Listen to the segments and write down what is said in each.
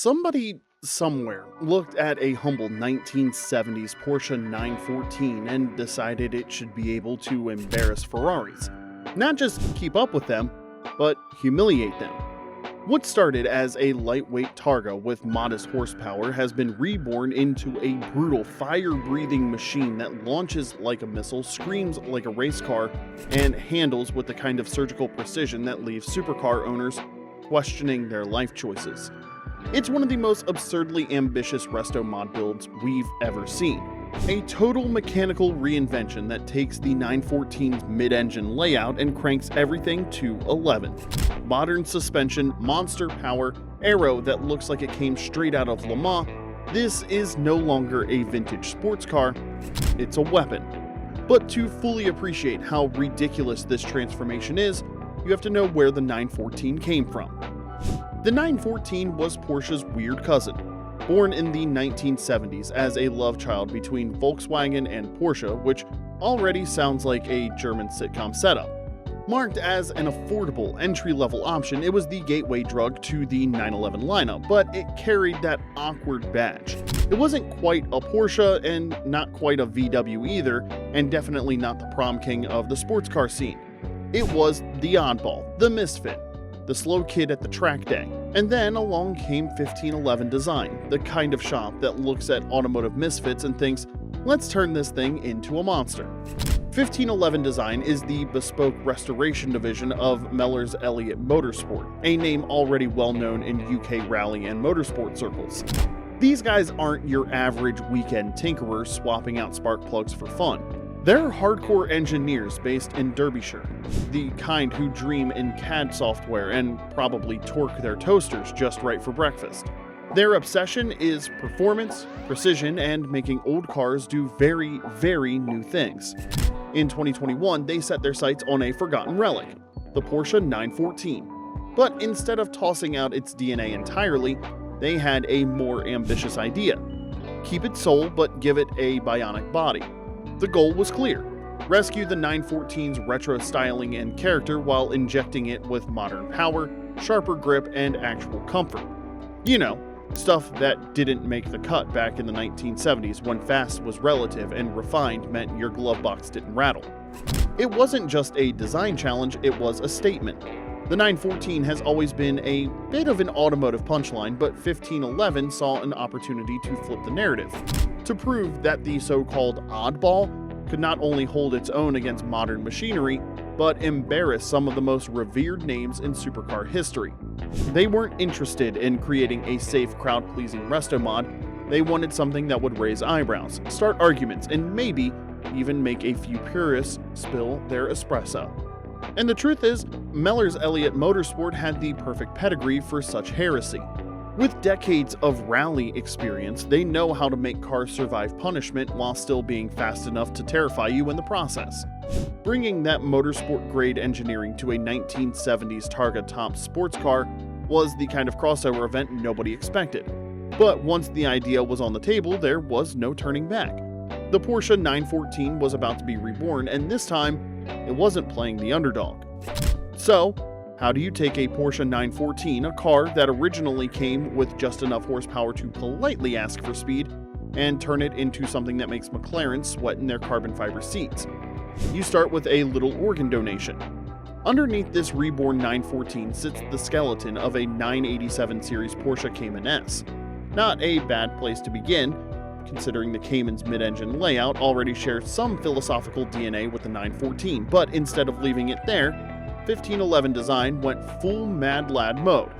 Somebody somewhere looked at a humble 1970s Porsche 914 and decided it should be able to embarrass Ferraris. Not just keep up with them, but humiliate them. What started as a lightweight Targa with modest horsepower has been reborn into a brutal, fire-breathing machine that launches like a missile, screams like a race car, and handles with the kind of surgical precision that leaves supercar owners questioning their life choices. It's one of the most absurdly ambitious Restomod builds we've ever seen. A total mechanical reinvention that takes the 914's mid-engine layout and cranks everything to 11. Modern suspension, monster power, aero that looks like it came straight out of Le Mans. This is no longer a vintage sports car, it's a weapon. But to fully appreciate how ridiculous this transformation is, you have to know where the 914 came from. The 914 was Porsche's weird cousin. Born in the 1970s as a love child between Volkswagen and Porsche, which already sounds like a German sitcom setup. Marked as an affordable entry-level option, it was the gateway drug to the 911 lineup, but it carried that awkward badge. It wasn't quite a Porsche and not quite a VW either, and definitely not the prom king of the sports car scene. It was the oddball, the misfit, the slow kid at the track day. And then along came 1511 Design, the kind of shop that looks at automotive misfits and thinks, let's turn this thing into a monster. 1511 Design is the bespoke restoration division of Mellers Elliott Motorsport, a name already well known in UK rally and motorsport circles. These guys aren't your average weekend tinkerer swapping out spark plugs for fun. They're hardcore engineers based in Derbyshire, the kind who dream in CAD software and probably torque their toasters just right for breakfast. Their obsession is performance, precision, and making old cars do very, very new things. In 2021, they set their sights on a forgotten relic, the Porsche 914. But instead of tossing out its DNA entirely, they had a more ambitious idea. Keep its soul, but give it a bionic body. The goal was clear: rescue the 914's retro styling and character while injecting it with modern power, sharper grip, and actual comfort. You know, stuff that didn't make the cut back in the 1970s when fast was relative and refined meant your glove box didn't rattle. It wasn't just a design challenge, it was a statement. The 914 has always been a bit of an automotive punchline, but 1511 saw an opportunity to flip the narrative, to prove that the so-called oddball could not only hold its own against modern machinery, but embarrass some of the most revered names in supercar history. They weren't interested in creating a safe, crowd-pleasing Restomod. They wanted something that would raise eyebrows, start arguments, and maybe even make a few purists spill their espresso. And the truth is, Mellers Elliott Motorsport had the perfect pedigree for such heresy. With decades of rally experience, they know how to make cars survive punishment while still being fast enough to terrify you in the process. Bringing that motorsport-grade engineering to a 1970s Targa top sports car was the kind of crossover event nobody expected. But once the idea was on the table, there was no turning back. The Porsche 914 was about to be reborn, and this time, it wasn't playing the underdog. So, how do you take a Porsche 914, a car that originally came with just enough horsepower to politely ask for speed, and turn it into something that makes McLarens sweat in their carbon fiber seats? You start with a little organ donation. Underneath this reborn 914 sits the skeleton of a 987 series Porsche Cayman S. Not a bad place to begin, considering the Cayman's mid-engine layout already shares some philosophical DNA with the 914, but instead of leaving it there, 1511 Design went full Mad Lad mode.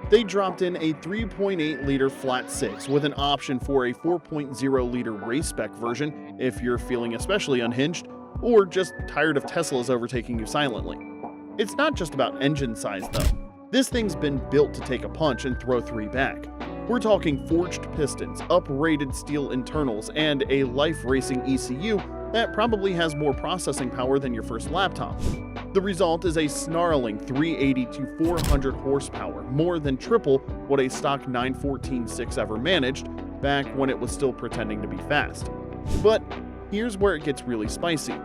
They dropped in a 3.8-liter flat 6 with an option for a 4.0-liter race-spec version if you're feeling especially unhinged or just tired of Teslas overtaking you silently. It's not just about engine size though. This thing's been built to take a punch and throw three back. We're talking forged pistons, uprated steel internals, and a life-racing ECU that probably has more processing power than your first laptop. The result is a snarling 380 to 400 horsepower, more than triple what a stock 914-6 ever managed back when it was still pretending to be fast. But here's where it gets really spicy.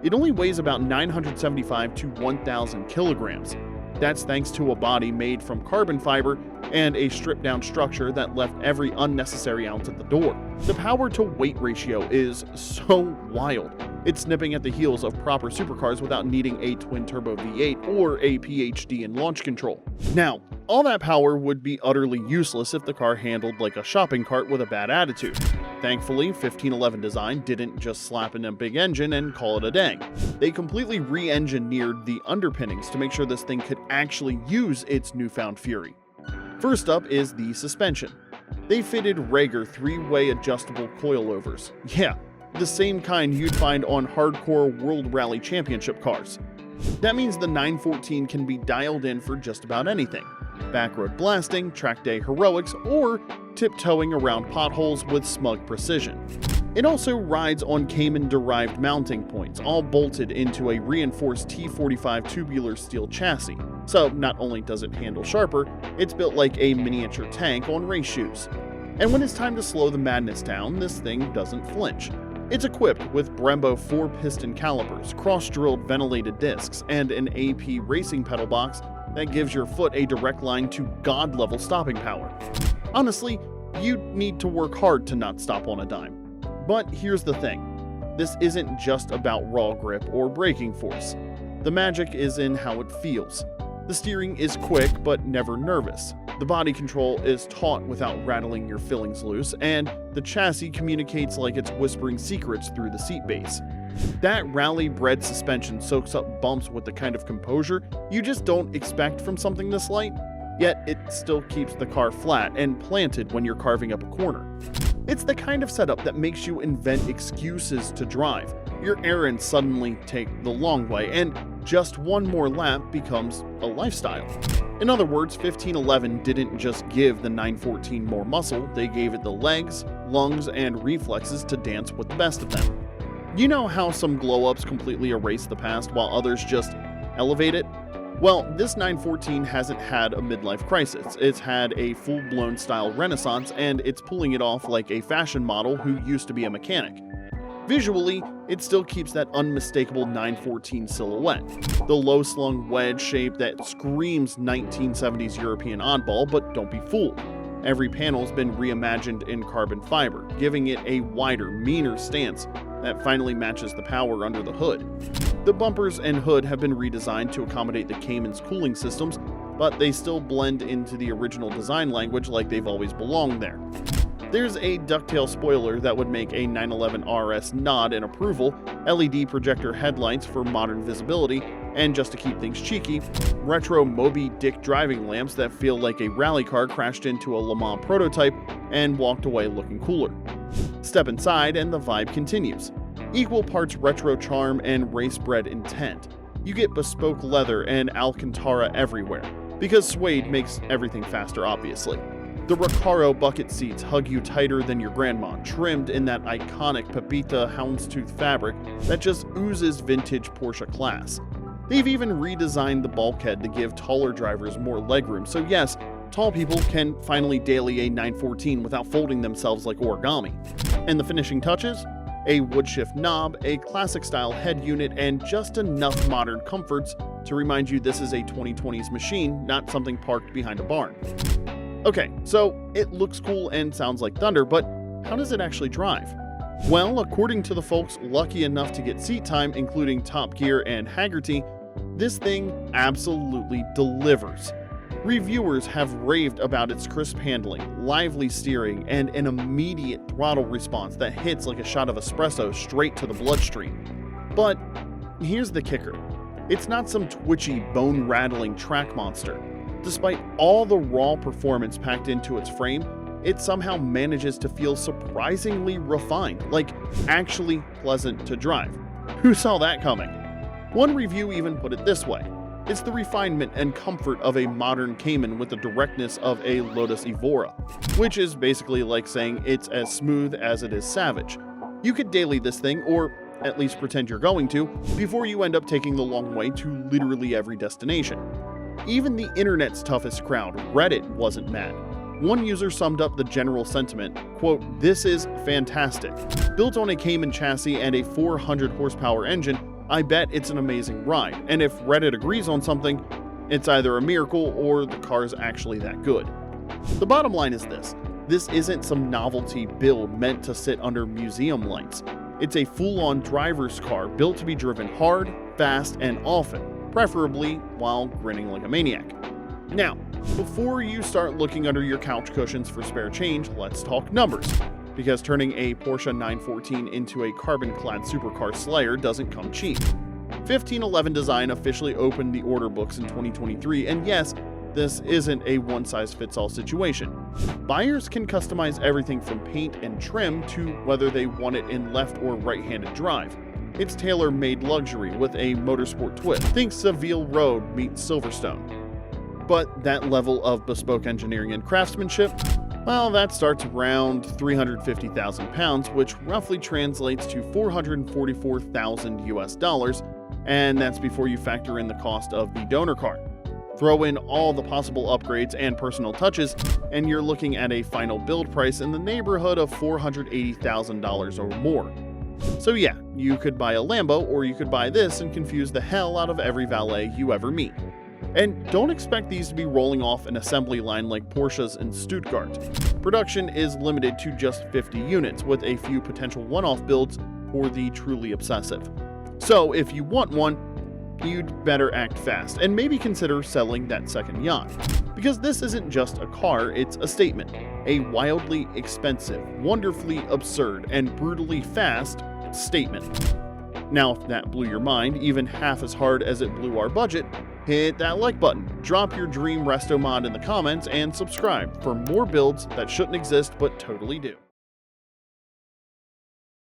It only weighs about 975 to 1,000 kilograms. That's thanks to a body made from carbon fiber and a stripped-down structure that left every unnecessary ounce at the door. The power-to-weight ratio is so wild. It's nipping at the heels of proper supercars without needing a twin-turbo V8 or a PhD in launch control. Now, all that power would be utterly useless if the car handled like a shopping cart with a bad attitude. Thankfully, 1511 Design didn't just slap in a big engine and call it a day. They completely re-engineered the underpinnings to make sure this thing could actually use its newfound fury. First up is the suspension. They fitted Rager 3-way adjustable coilovers. Yeah, the same kind you'd find on hardcore World Rally Championship cars. That means the 914 can be dialed in for just about anything. Backroad blasting, track day heroics, or tiptoeing around potholes with smug precision. It also rides on Cayman-derived mounting points, all bolted into a reinforced T45 tubular steel chassis. So not only does it handle sharper, it's built like a miniature tank on race shoes. And when it's time to slow the madness down, this thing doesn't flinch. It's equipped with Brembo 4-piston calipers, cross-drilled ventilated discs, and an AP racing pedal box that gives your foot a direct line to god-level stopping power. Honestly, you'd need to work hard to not stop on a dime. But here's the thing. This isn't just about raw grip or braking force. The magic is in how it feels. The steering is quick but never nervous. The body control is taut without rattling your fillings loose, and the chassis communicates like it's whispering secrets through the seat base. That rally-bred suspension soaks up bumps with the kind of composure you just don't expect from something this light, yet it still keeps the car flat and planted when you're carving up a corner. It's the kind of setup that makes you invent excuses to drive. Your errands suddenly take the long way, and just one more lap becomes a lifestyle. In other words, 1511 didn't just give the 914 more muscle, they gave it the legs, lungs, and reflexes to dance with the best of them. You know how some glow-ups completely erase the past while others just elevate it? Well, this 914 hasn't had a midlife crisis. It's had a full-blown style renaissance, and it's pulling it off like a fashion model who used to be a mechanic. Visually, it still keeps that unmistakable 914 silhouette, the low-slung wedge shape that screams 1970s European oddball, but don't be fooled. Every panel's been reimagined in carbon fiber, giving it a wider, meaner stance that finally matches the power under the hood. The bumpers and hood have been redesigned to accommodate the Cayman's cooling systems, but they still blend into the original design language like they've always belonged there. There's a ducktail spoiler that would make a 911 RS nod in approval, LED projector headlights for modern visibility, and just to keep things cheeky, retro Moby Dick driving lamps that feel like a rally car crashed into a Le Mans prototype and walked away looking cooler. Step inside and the vibe continues. Equal parts retro charm and race-bred intent. You get bespoke leather and Alcantara everywhere, because suede makes everything faster obviously. The Recaro bucket seats hug you tighter than your grandma, trimmed in that iconic Pepita houndstooth fabric that just oozes vintage Porsche class. They've even redesigned the bulkhead to give taller drivers more legroom, so yes, tall people can finally daily a 914 without folding themselves like origami. And the finishing touches? A woodshift knob, a classic-style head unit, and just enough modern comforts to remind you this is a 2020s machine, not something parked behind a barn. Okay, so it looks cool and sounds like thunder, but how does it actually drive? Well, according to the folks lucky enough to get seat time, including Top Gear and Haggerty, this thing absolutely delivers. Reviewers have raved about its crisp handling, lively steering, and an immediate throttle response that hits like a shot of espresso straight to the bloodstream. But here's the kicker. It's not some twitchy, bone-rattling track monster. Despite all the raw performance packed into its frame, it somehow manages to feel surprisingly refined, like actually pleasant to drive. Who saw that coming? One review even put it this way. It's the refinement and comfort of a modern Cayman with the directness of a Lotus Evora, which is basically like saying it's as smooth as it is savage. You could daily this thing, or at least pretend you're going to, before you end up taking the long way to literally every destination. Even the internet's toughest crowd, Reddit, wasn't mad. One user summed up the general sentiment, quote, "This is fantastic. Built on a Cayman chassis and a 400 horsepower engine, I bet it's an amazing ride, and if Reddit agrees on something, It's either a miracle or the car's actually that good. The bottom line is this isn't some novelty build meant to sit under museum lights. It's a full-on driver's car built to be driven hard, fast, and often, preferably while grinning like a maniac. Now, before you start looking under your couch cushions for spare change, let's talk numbers. Because turning a Porsche 914 into a carbon-clad supercar slayer doesn't come cheap. 1511 Design officially opened the order books in 2023, and yes, this isn't a one-size-fits-all situation. Buyers can customize everything from paint and trim to whether they want it in left or right-handed drive. It's tailor-made luxury with a motorsport twist. Think Seville Road meets Silverstone. But that level of bespoke engineering and craftsmanship, well, that starts around 350,000 pounds, which roughly translates to 444,000 US dollars, and that's before you factor in the cost of the donor car. Throw in all the possible upgrades and personal touches, and you're looking at a final build price in the neighborhood of $480,000 or more. So yeah, you could buy a Lambo, or you could buy this and confuse the hell out of every valet you ever meet. And don't expect these to be rolling off an assembly line like Porsche's in Stuttgart. Production is limited to just 50 units, with a few potential one-off builds for the truly obsessive. So if you want one, you'd better act fast and maybe consider selling that second yacht. Because this isn't just a car, it's a statement. A wildly expensive, wonderfully absurd, and brutally fast statement. Now, if that blew your mind even half as hard as it blew our budget, hit that like button, drop your dream Restomod in the comments, and subscribe for more builds that shouldn't exist but totally do.